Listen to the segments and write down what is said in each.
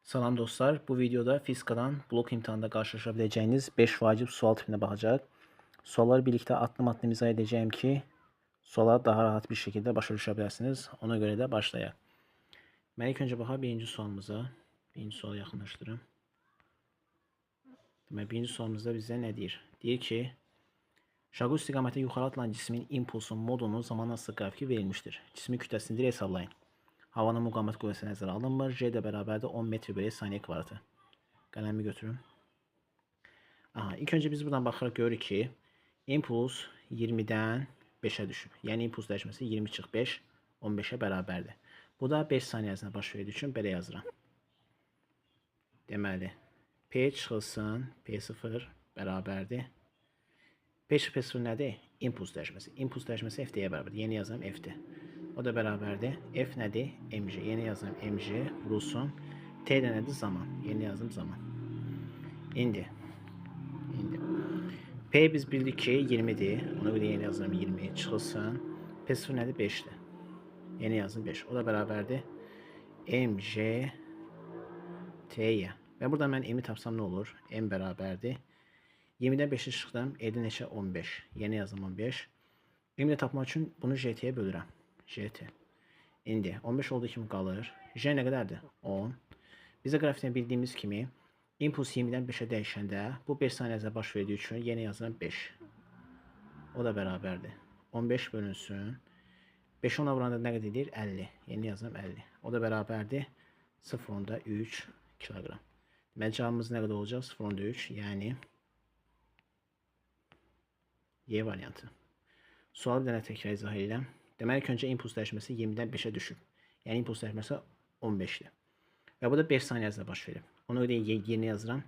Salam dostlar, bu videoda fizikadan blok imtahanında karşılaşabileceğiniz 5 vacip sual tipine bakacağız. Sualları birlikte adım izah edeceğim ki suala daha rahat bir şekilde başa düşebilirsiniz. Ona göre de başlayalım. Ben ilk önce baxa birinci sualımıza. Birinci suala yaxınlaşdırım. Demək, birinci sualımızda bizə nə deyir? Deyir ki, şaqul istiqamətə yuxarı atılan cismin impulsun modunun zaman asılı qrafiki verilmiştir. Cismin kütləsini direkt hesablayın. Havanın müqavimət qüvvəsi nəzərə alınmır. J də bərabərdir 10 metr bölü saniyə kvadratı. Qələmi götürün. Aha, ilk önce biz buradan bakarak görürük ki impuls 20'den 5'e düşüb. Yəni impuls dəyişməsi 20 çıx 5 15'e bərabərdir. Bu da 5 saniyə ərzində baş verdiyi üçün belə yazıram. Deməli P çıxılsın P0 bərabərdir. P çıx P0 nədir? Impuls dəyişməsi. Impuls dəyişməsi FT-yə bərabərdir. Yeni yazıram FT. O da bərabərdir. F nədir? mg. Yeni yazıram mg vurulsun. T də nədir? Zaman. Yeni yazdım zaman. İndi P biz bildik ki 20'dir. Ona göre yeni yazıram 20 çıxılsın. P0 nədir? 5'dir. Yeni yazdım 5. O da bərabərdir. mg t'yə. Və burada mən m'i tapsam nə olur? M bərabərdir. 20'dən 5'i çıxdım. Edə neçə? 15. Yeni yazdım 15. M'i tapmaq üçün bunu jt'yə bölürəm. Gt. İndi 15 olduğu kimi qalır. J nə qədərdir? 10. Bizə qrafikdən bildiyimiz kimi impuls 20'den 5'e dəyişəndə bu 5 saniyədə baş verdiyi üçün yeni yazıram 5. O da bərabərdir. 15 bölünsün. 5 ona vuranda nə qədər edir? 50. Yeni yazıram 50. O da bərabərdir 0.3 kilogram. Deməli cavabımız nə qədər olacaq? 0.3, yəni Y variantı. Sualı bir dənə təkrar izah edirəm. Deməli ilk öncə impuls dəyişməsi 20'den 5'e düşüb. Yəni impuls dəyişməsi 15'dir. Və bu da 5 saniyədə baş verib. Ona görə yeni yazıram.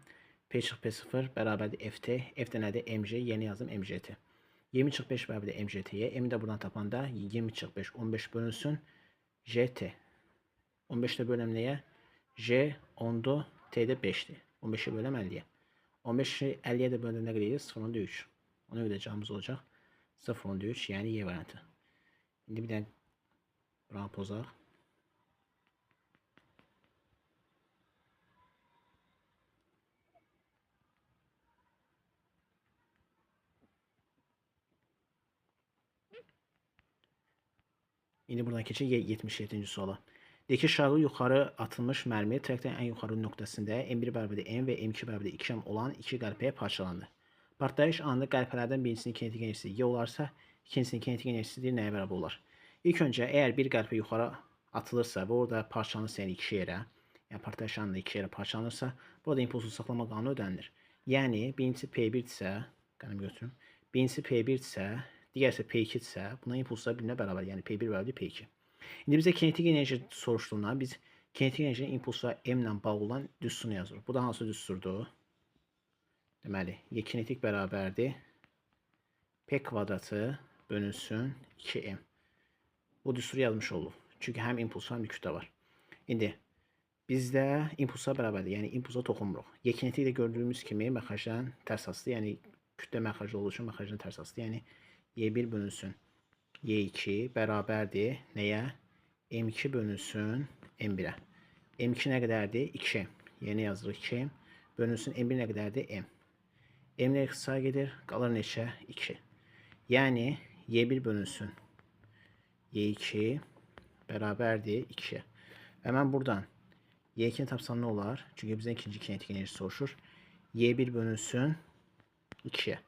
P çıx P0 bərabərdir FT. F də nədir? mg. Yeni yazdım mgt. 20 çıx 5 bərabərdir mgt-yə. M də buradan tapanda 20 çıx 5 15 bölünsün. gt. 15 də böləm nəyə? J 10'du. T də 5'dir. 15'i böləm 50'yə. 15'i 50'yə də böləndə nə qədər edir? 0.3. Ona görə cavabımız olacaq 0.3, yəni Y variantı. İndi bir dənə buranı pozaq. İndi buradan keçək 77-ci suala. Deyək ki, şarı yuxarı atılmış mərmi traktorun ən yuxarı nöqtəsində M1 bərabərdir M və M2 bərabərdir 2M olan iki qəlpəyə parçalandı. Partlayış anında qəlpələrdən birincisinin kinetik enerjisi Y olarsa, ikincisinin kinetik enerjisi nəyə bərabər olar? İlk öncə, əgər bir qəlpə yuxarı atılırsa və orada parçalanırsa, yəni iki yerə, yəni partlayış anında iki yerə parçalanırsa, burada impulsu saxlama qanunu ödənilir. Yəni, birincisi P1-dirsə, qələm götürüm, birincisi P1-dirsə, digərsə P2-dirsə, buna impulslar birinə bərabər, yəni P1 bərabərdir P2. İndi bizə kinetik enerji soruşduğundan biz kinetik enerjinin impulsla M ilə bağlı olan düsturunu yazırıq. Bu da hansı düsturdur? Deməli, Y kinetik bərabərdir P kvadratı bölünsün 2M. Bu düsturu yazmış oluq. Çünki həm impuls həm kütlə var. İndi bizdə impulsa bərabərdir. Yəni impulsa toxunmuruq. Y kinetik də gördüyümüz kimi məxrəcdən tərs asılı. Yəni kütlə məxrəcdə olduğu üçün məxrəcdən tərs asılı. Yəni Y1 bölünsün Y2 bərabərdir nəyə? M2 bölünsün M1-ə. M2 nə qədərdir? 2M. Yeni yazırıq 2M. Bölünsün M1 nə qədərdir? M. M-lə ixtisar gedir. Qalır neçə? 2. Yəni Y1 bölünsün Y2 bərabərdir 2. Və mən buradan Y2-ni tapsam nə olar? Çünki bizdən ikinci kinetik enerji soruşur. Y1 bölünsün 2'ye.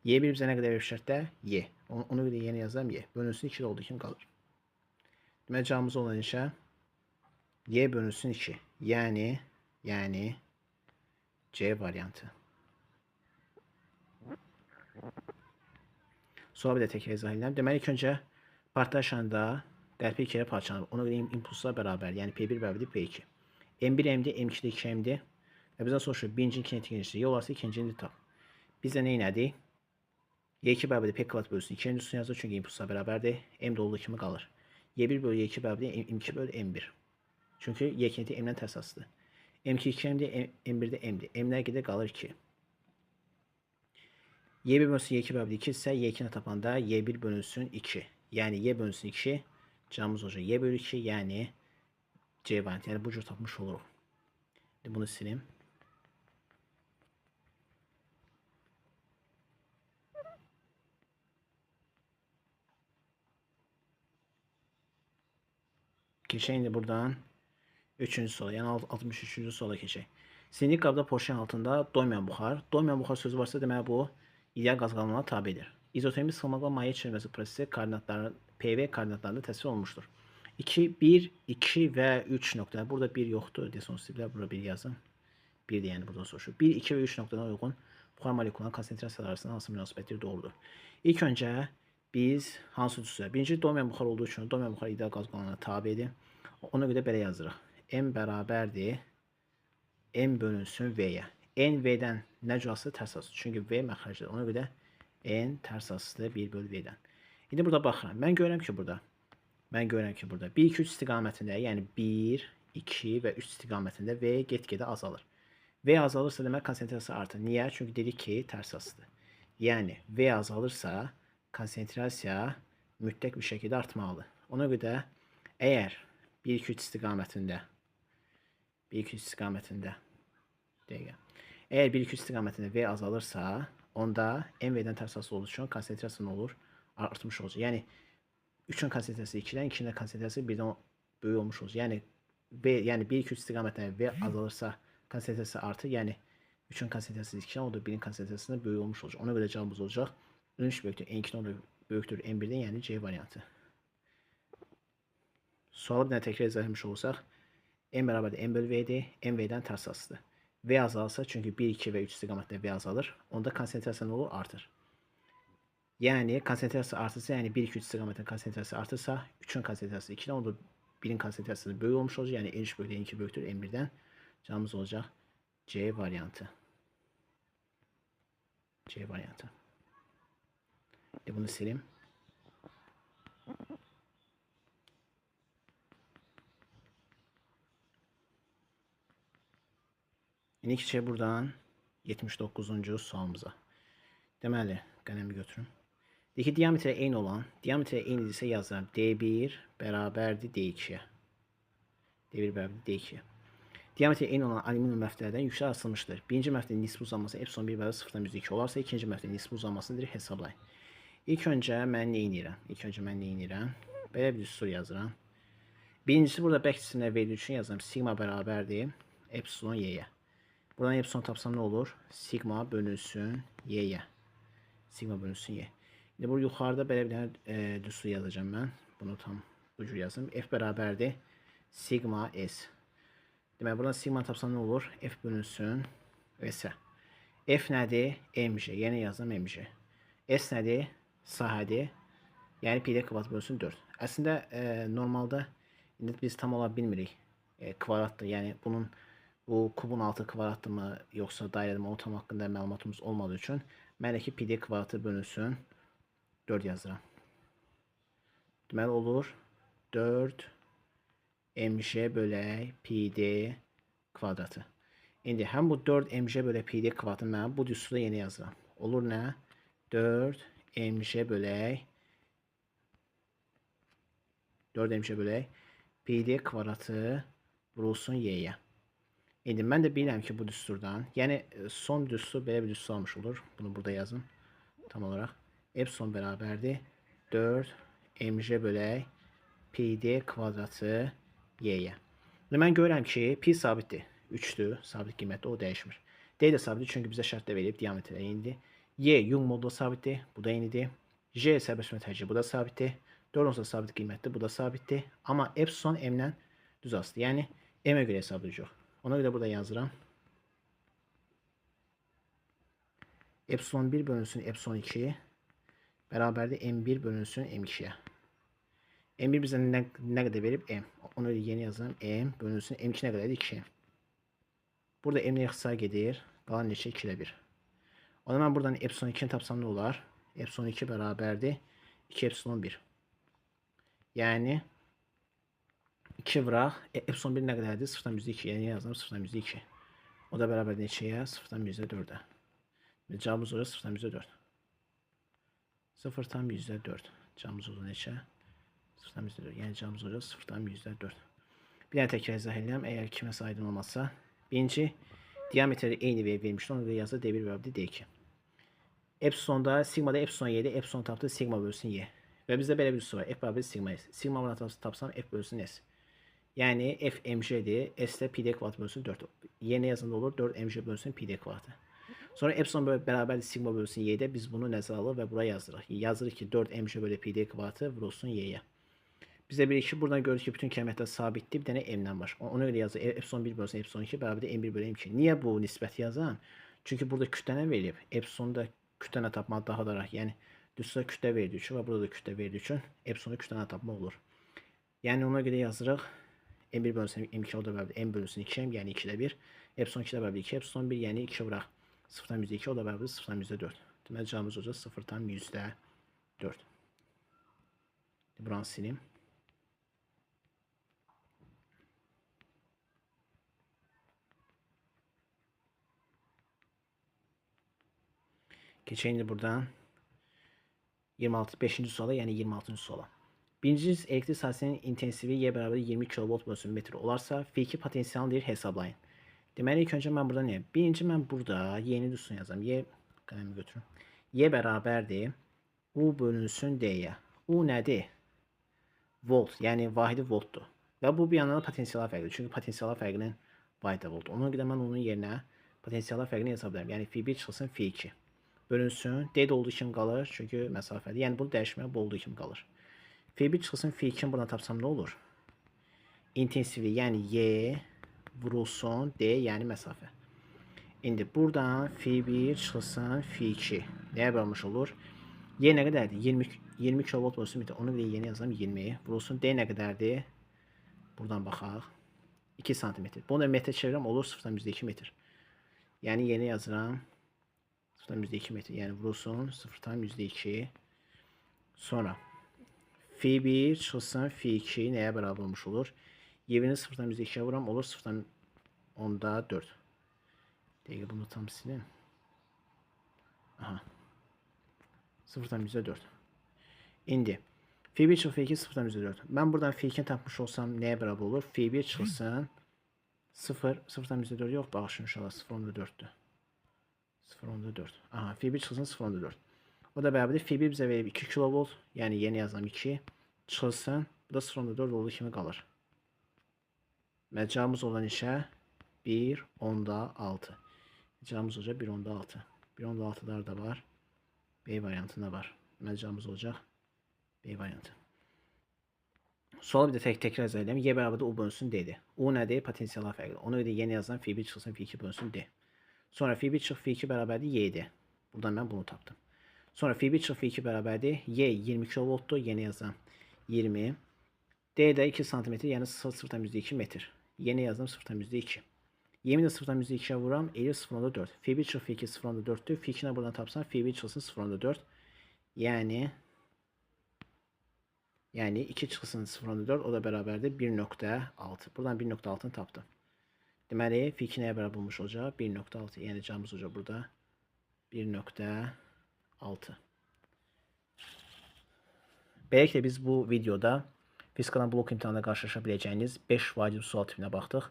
Y1 bizə nə qədər verir şərtdə? Y. Ona görə yeni yazıram Y. Bölünsün 2 olduğu kimi qalır. Deməli cavabımız olan neçə? Y bölünsün 2. Yəni C variantı. Sonra bir də təkrar izah edirəm. Deməli ilk öncə partlayış anında qəlpə ikiyə parçalanır. Ona görə impulslar bərabər. Yəni P1 bərabərdir P2. M1 M'dir, M2 də 2 M'dir. Və bizdən soruşur birinci kinetik enerjisi Y olarsa ikincini tap. Bizdə nə elədik? Y2 bərabərdir P kvadrat bölünsün 2 düsturunu yazır çünki impulslar bərabərdir. M də olduğu kimi qalır. Y1 bölü Y2 bərabərdir M2 bölü M1. Çünki Y kineti M-dən tərs asılıdır. M2 2 M'dir, M1 də M'dir. M-lər gedir qalır 2. Y1 bölünsün Y2 bərabərdir 2 isə Y2-ni tapanda Y1 bölünsün 2. Yəni Y bölünsün 2. Cavabımız olacaq Y bölü 2, yəni C variantı. Yəni bu cür tapmış oluruq. Bunu sileyim. Keçək indi buradan 3-cü sola, yəni 63-cü sola keçək. Sinik qabda porsiyon altında doymayan buxar. Doymayan buxar sözü varsa deməli bu ideal qaz qanununa tabedir. İzotermik sıxılmaqla maye çevirməsi prosesi koordinatları PV koordinatlarında təsvir olunmuşdur. 2, 1, 2 və 3 nöqtə. Burada 1 yoxdur. Desonsiblər burada 1 yazın. 1 də yəni burada soruşur. 1, 2 və 3 nöqtədən uyğun buxar moleküllərinin konsentrasiyaları arasında hansı münasibətdir doğrudur? İlk öncə biz hansı düzsə? Birinci doymayan buxar olduğu üçün doymayan buxar ideal qaz qanununa tabedir. Ona görə belə yazırıq. M bərabərdir M bölünsün V-yə. N V-dən nə cürası tərs asıdır. Çünki V məxrəcdir. Ona görə N tərs asıdır 1 bölü V-dən. İndi burada baxıram. Mən görürəm ki, burada 1, 2, 3 istiqamətində, yəni 1, 2 və 3 istiqamətində V get-gedə azalır. V azalırsa demək konsentrasiya artır. Niyə? Çünki dedik ki, tərs asıdır. Yəni V azalırsa konsentrasiya mütləq bir şəkildə artmalıdır. Ona görə əgər 1, 2, 3 istiqamətində Əgər 1, 2, 3 istiqamətində V azalırsa, onda M V-dən tərs asılı olduğu üçün konsentrasiya nə olur? Artmış olacaq. Yəni 3-ün konsentrasiyası 2-dən, 2-nin konsentrasiyası 1-dən böyük olmuş olacaq. Yəni 1, 2, 3 istiqamətində V azalırsa konsentrasiya artır. Yəni 3-ün konsentrasiyası 2-dən, o da 1-in konsentrasiyasından böyük olmuş olacaq. Ona görə cavabımız olacaq. Ünlü böyükdür N2-dən böyükdür M1-dən, yəni C variantı. Sualı bir dənə təkrar izah etmiş olsaq, M bərabərdir M bölü V-dir. M V-dən tərs asıdır. V azalsa, çünki 1, 2 və 3 istiqamətdə V azalır, onda konsentrasiya nə olur? Artır. Yəni konsentrasiya artırsa, yəni 1, 2, 3 istiqamətində konsentrasiya artırsa, 3-ün konsentrasiyası 2-dən, onda 1-in konsentrasiyası böyük olmuş olacaq. Yəni N3 böyükdür N2 böyükdür M1-dən. Cavabımız olacaq C variantı. C variantı. Bunu sileyim. İndi keçək buradan 79-cu sualımıza. Deməli, qələmi götürüm. Deyək ki, diametrə eyni olan, diametrə eyni isə yazıram. D1 bərabərdir D2-yə. D1 bərabərdir D2-yə. Diametrə eyni olan alüminium məftillərdən yüksək asılmışdır. Birinci məftilin nisbi uzanması epsilon 1 bərabər 0,2 olarsa, ikinci məftilin nisbi uzanmasını direkt hesablayın. İlk öncə mən nə edirəm? Belə bir üsul yazıram. Birincisi burada bək cisimlə verildiyi üçün yazıram. Sigma bərabərdir epsilon y-yə. Buradan epsilon tapsam nə olur? Sigma bölünsün y-yə. Sigma bölünsün y. İndi burada yuxarıda belə bir dənə düstur yazacağım mən. Bunu tam bu cür yazım. F bərabərdir sigma s. Deməli, buradan sigma tapsam nə olur? F bölünsün s-ə. F nədir? mg. Yəni yazdım mg. S nədir? Sahədir. Yəni pi-də kvadrat bölünsün 4. Əslində normalda indi biz tam ola bilmirik. Kvadratdır. Yəni bunun bu kubun altı kvadratdırmı yoxsa dairədirmi o tam haqqında məlumatımız olmadığı üçün mən də ki pi-də kvadratı bölünsün 4 yazıram. Deməli olur 4 mg bölək pi-də kvadratı. İndi həm bu 4 mg bölək pi-də kvadratı mən bu düsturda yeni yazıram. Olur nə? 4 mg bölək pi-də kvadratı vurulsun y-yə. İndi mən də bilirəm ki bu düsturdan, yəni son düstur belə bir düstur almış olur. Bunu burada yazın tam olaraq. Epsilon bərabərdir 4 mg bölək pi-də kvadratı y-yə. Mən görürəm ki pi sabitdir. 3'dür. Sabit qiymətli, o dəyişmir. D də sabitdir çünki bizə şərtdə verib diametr eynidir. Y Young modulu sabitdir. Bu da eynidir. J sərbəst tərcih, bu da sabitdir. 4 olsa sabit qiymətli, bu da sabitdir. Amma epsilon m-dən düz asıdır. Yəni m-ə görə hesablayacaq. Ona görə burada yazıram. Epsilon 1 bölünsün epsilon 2 bərabərdir m1 bölünsün m2'yə. M1 bizə nə qədər verib? M. Ona görə yeni yazıram. M bölünsün m2 nə qədərdir? 2. Burada m-lə ixtisar gedir. Qalan neçə? 2 ilə 1. O zaman buradan epsilon 2'ni tapsam nə olar? Epsilon 2 bərabərdir 2 epsilon 1. Yəni 2 vuraq. Epsilon 1 nə qədərdir? 0,2. Yəni yazdım 0,2. O da bərabərdir neçəyə? 0,4'ə. Cavabımız olur 0,4. 0,4. Cavabımız olur neçə? 0,4. Yəni cavabımız olur 0,4. Bir dənə təkrar izah edirəm. Əgər kiməsə aydın olmazsa Birinci diametri eyni verilmişdir. Ona göre yazı D1 bərabərdir D2. Epsilonda, sigmada epsilon y'de, epsilon tapdı sigma bölsün y. Ve bizde böyle bir soru var. F bərabər sigma s. Sigma buna tapsam F bölsün s. Yani F mg'dir. S de pi d kvadrat bölsün 4. Y ne yazında olur? 4 mg bölsün pi d kvadratı. Sonra epsilon bərabərdir sigma bölsün y'de biz bunu nəzərə alır və buraya yazırıq. Yazırıq ki 4 mg bölü pi d kvadratı vurulsun y'ye. Bizə bilir ki buradan görürük ki bütün kəmiyyətlər sabitdir. Bir dənə m-dən var. Ona göre yazır. Epsilon 1 bölsün epsilon 2 bərabərdir m1 bölü m2. Niye bu nisbəti yazan? Çünki burada kütlənə verilib. Epsilonda kütləni tapmaq daha da rahat. Yəni düzsə kütlə verdiyi üçün və burada da kütlə verdiyi üçün epsilonu kütləni tapmaq olur. Yəni ona görə yazırıq. M1 bölünsün M2 o da bərabərdir. M bölünsün 2M yəni 2'də 1. Epsilon 2'də bərabərdir 2. Epsilon 1 yəni 2 bıraq. 0,2 o da bərabərdir 0,4. Deməli cavabımız olacaq 0,4. Buranı sileyim. Geçelim de buradan 5. suala yani 26. suala. Birinci elektrik sahəsinin intensivi Y bərabər 20 kV bölsün metr olarsa F2 potensialını hesablayın. Deməli ilk öncə mən burada nə? Birinci mən burada Y'ni düzsün yazam. Y qələmi götürüm. Y bərabərdir U bölünsün D'yə. U nədir? Volt, yəni vahidi voltdur. Və bu bir yandan da potensiallar fərqidir. Çünki potensiallar fərqinin vahidi volt. Ona görə mən onun yerinə potensiallar fərqini hesablayıram. Yəni F1 çıxsın F2. Bölünsün. D də olduğu kimi qalır. Çünki məsafədir. Yəni bunu dəyişməyə bu olduğu kimi qalır. F1 çıxsın F2'ni buradan tapsam nə olur? İntensivi yəni Y vurulsun D yəni məsafə. İndi buradan F1 çıxsın F2. Nəyə bölmüş olur? Y nə qədərdir? 20 kV bölsün metr. Onu görə yeni yazalım 20. Vurulsun D nə qədərdir? Buradan baxaq. 2 cm. Bunu da metr çevirəm olur 0,2 metr. Yəni yeni yazıram. 0,2 metr. Yəni vurulsun 0,2. Sonra F1 çıxsın F2 nəyə bərabər olmuş olur? Y-ni 0,2'ye vuram olur 0,4. Dəqiqə bunu tam silin. Aha. 0,4. İndi F1 çıxı F2 0,4. Mən buradan F2'ni tapmış olsam nəyə bərabər olur? F1 çıxsın 0,4 yox, bağışın inşallah 0,4'dür. 0,4. Aha, F1 çıxsın 0,4. O da bərabərdir. F1 bizə verib 2 kV. Yəni yeni yazıram 2. Çıxsın. Bu da 0,4 olduğu kimi qalır. Cavabımız olan işə 1/6. Cavabımız olacaq 1/6. 1/6'lar da var. B variantında var. Cavabımız olacaq B variantı. Sualı bir də təkrar izləyəm. Y bərabərdir U bölünsün D'dir. U nədir? Potensiallar fərqidir. Ona görə yeni yazılan F1 çıxsın F2 bölünsün D. Sonra F1 çıx F2 bərabərdir Y'dir. Buradan mən bunu tapdım. Sonra F1 çıx F2 bərabərdir Y 20 kV-dur. Yeni yazıram 20. D də 2 cm yəni 0,2 metr. Yeni yazdım 0,2. Y'ni də 0,2'ye vuram. Elir 0,4. F1 çıx F2 0,4'dür. F2'ni buradan tapsam F1 çıxsın 0,4. Yəni 2 çıxsın 0,4 o da bərabərdir 1,6. Buradan 1,6'ını tapdım. Deməli F2 nəyə bərabər olmuş olacaq? 1,6. Yəni cavabımız olacaq burada 1,6. Beləliklə biz bu videoda fizikadan blok imtahanında qarşılaşa biləcəyiniz 5 vacib sual tipinə baxdıq.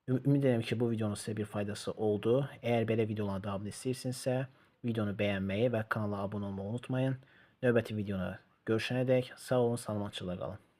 Ümid edirəm ki bu videonun sizə bir faydası oldu. Əgər belə videoların davamını istəyirsinizsə videonu bəyənməyi və kanala abunə olmağı unutmayın. Növbəti videoda görüşənədək sağ olun, salamatçılıqla qalın.